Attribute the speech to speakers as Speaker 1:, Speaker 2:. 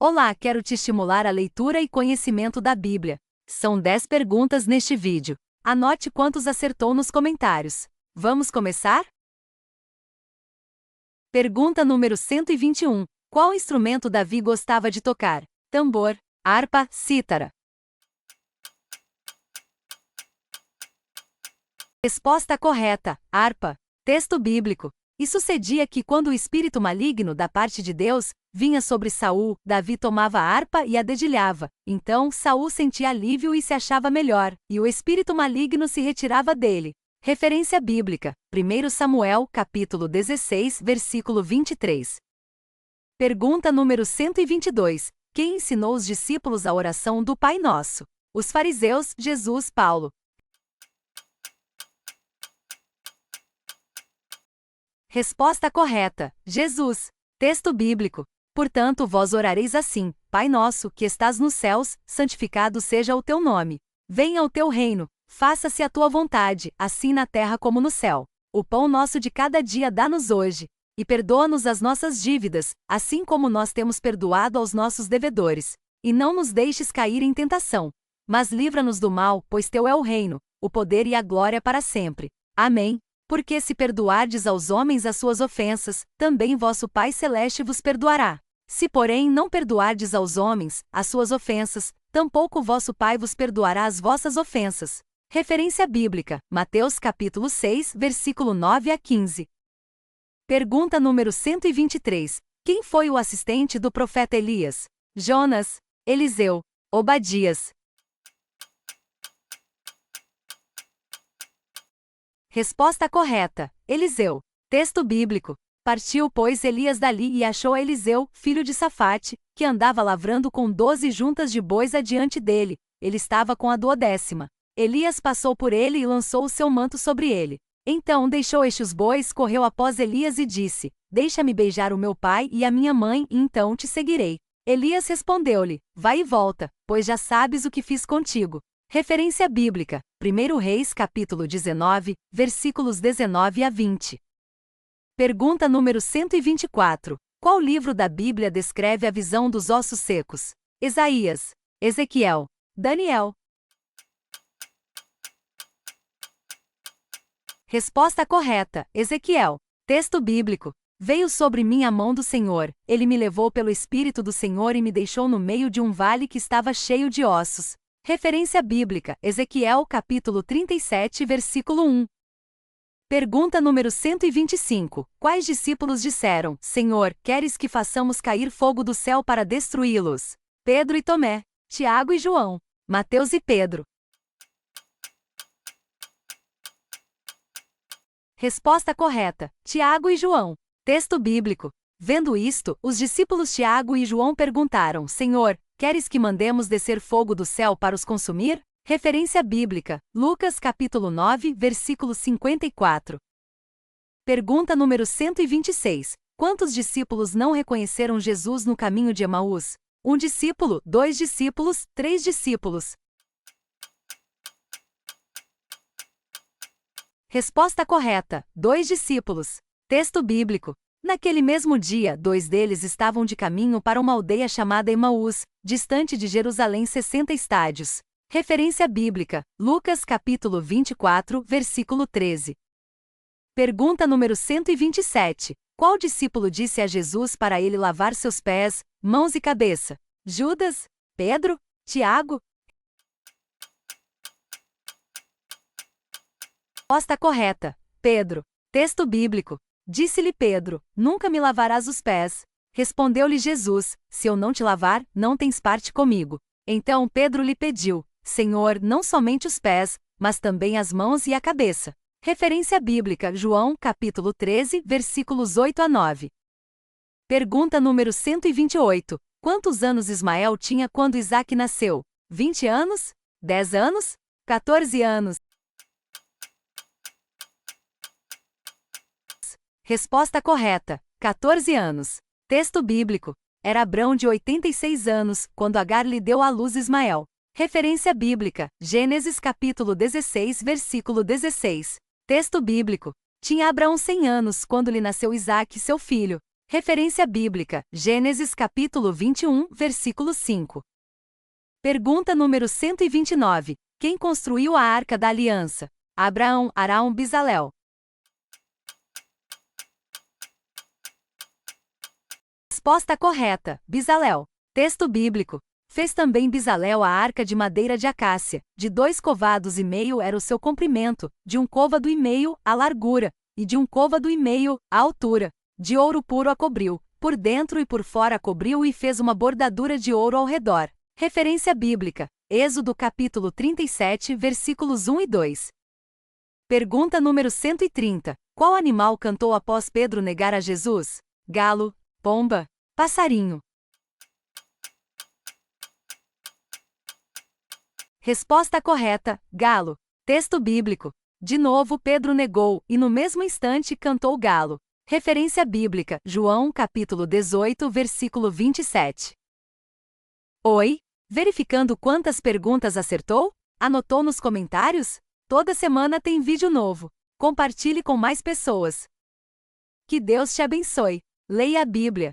Speaker 1: Olá, quero te estimular a leitura e conhecimento da Bíblia. São 10 perguntas neste vídeo. Anote quantos acertou nos comentários. Vamos começar? Pergunta número 121. Qual instrumento Davi gostava de tocar? Tambor, harpa, cítara. Resposta correta: harpa. Texto bíblico. E sucedia que quando o espírito maligno da parte de Deus vinha sobre Saul, Davi tomava a harpa e a dedilhava. Então Saul sentia alívio e se achava melhor, e o espírito maligno se retirava dele. Referência bíblica: 1 Samuel, capítulo 16, versículo 23. Pergunta número 122. Quem ensinou os discípulos a oração do Pai Nosso? Os fariseus, Jesus, Paulo. Resposta correta: Jesus. Texto bíblico. Portanto, vós orareis assim: Pai nosso, que estás nos céus, santificado seja o teu nome. Venha o teu reino, faça-se a tua vontade, assim na terra como no céu. O pão nosso de cada dia dá-nos hoje. E perdoa-nos as nossas dívidas, assim como nós temos perdoado aos nossos devedores. E não nos deixes cair em tentação, mas livra-nos do mal, pois teu é o reino, o poder e a glória para sempre. Amém. Porque se perdoardes aos homens as suas ofensas, também vosso Pai Celeste vos perdoará. Se porém não perdoardes aos homens as suas ofensas, tampouco vosso Pai vos perdoará as vossas ofensas. Referência bíblica: Mateus capítulo 6, versículo 9 a 15. Pergunta número 123. Quem foi o assistente do profeta Elias? Jonas, Eliseu, Obadias. Resposta correta: Eliseu. Texto bíblico. Partiu, pois, Elias dali e achou a Eliseu, filho de Safate, que andava lavrando com 12 juntas de bois adiante dele. Ele estava com a 12ª. Elias passou por ele e lançou o seu manto sobre ele. Então deixou os bois, correu após Elias e disse: Deixa-me beijar o meu pai e a minha mãe, e então te seguirei. Elias respondeu-lhe: Vai e volta, pois já sabes o que fiz contigo. Referência bíblica: 1 Reis capítulo 19, versículos 19 a 20. Pergunta número 124. Qual livro da Bíblia descreve a visão dos ossos secos? Isaías, Ezequiel, Daniel. Resposta correta: Ezequiel. Texto bíblico. Veio sobre mim a mão do Senhor, ele me levou pelo Espírito do Senhor e me deixou no meio de um vale que estava cheio de ossos. Referência bíblica: Ezequiel capítulo 37, versículo 1. Pergunta número 125. Quais discípulos disseram: Senhor, queres que façamos cair fogo do céu para destruí-los? Pedro e Tomé, Tiago e João, Mateus e Pedro. Resposta correta: Tiago e João. Texto bíblico. Vendo isto, os discípulos Tiago e João perguntaram: Senhor, queres que mandemos descer fogo do céu para os consumir? Referência bíblica: Lucas capítulo 9, versículo 54. Pergunta número 126. Quantos discípulos não reconheceram Jesus no caminho de Emaús? 1 discípulo, 2 discípulos, 3 discípulos. Resposta correta: 2 discípulos. Texto bíblico. Naquele mesmo dia, 2 deles estavam de caminho para uma aldeia chamada Emaús, distante de Jerusalém 60 estádios. Referência bíblica: Lucas capítulo 24, versículo 13. Pergunta número 127. Qual discípulo disse a Jesus para ele lavar seus pés, mãos e cabeça? Judas? Pedro? Tiago? Resposta correta: Pedro. Texto bíblico. Disse-lhe Pedro: Nunca me lavarás os pés. Respondeu-lhe Jesus: Se eu não te lavar, não tens parte comigo. Então Pedro lhe pediu: Senhor, não somente os pés, mas também as mãos e a cabeça. Referência bíblica: João capítulo 13, versículos 8 a 9. Pergunta número 128. Quantos anos Ismael tinha quando Isaque nasceu? 20 anos? 10 anos? 14 anos? Resposta correta: 14 anos. Texto bíblico. Era Abrão de 86 anos, quando Agar lhe deu à luz Ismael. Referência bíblica: Gênesis capítulo 16, versículo 16. Texto bíblico. Tinha Abraão 100 anos quando lhe nasceu Isaque, seu filho. Referência bíblica, Gênesis capítulo 21, versículo 5. Pergunta número 129. Quem construiu a Arca da Aliança? Abraão, Arão, Bezalel. Resposta correta, Bezalel. Texto bíblico. Fez também Bezalel a arca de madeira de acácia, de 2 covados e meio era o seu comprimento, de 1 côvado e meio a largura, e de 1 côvado e meio a altura. De ouro puro a cobriu, por dentro e por fora a cobriu e fez uma bordadura de ouro ao redor. Referência bíblica, Êxodo capítulo 37, versículos 1 e 2. Pergunta número 130. Qual animal cantou após Pedro negar a Jesus? Galo, pomba, passarinho. Resposta correta, galo. Texto bíblico. De novo Pedro negou, e no mesmo instante cantou o galo. Referência bíblica, João capítulo 18, versículo 27. Oi? Verificando quantas perguntas acertou? Anotou nos comentários? Toda semana tem vídeo novo. Compartilhe com mais pessoas. Que Deus te abençoe. Leia a Bíblia.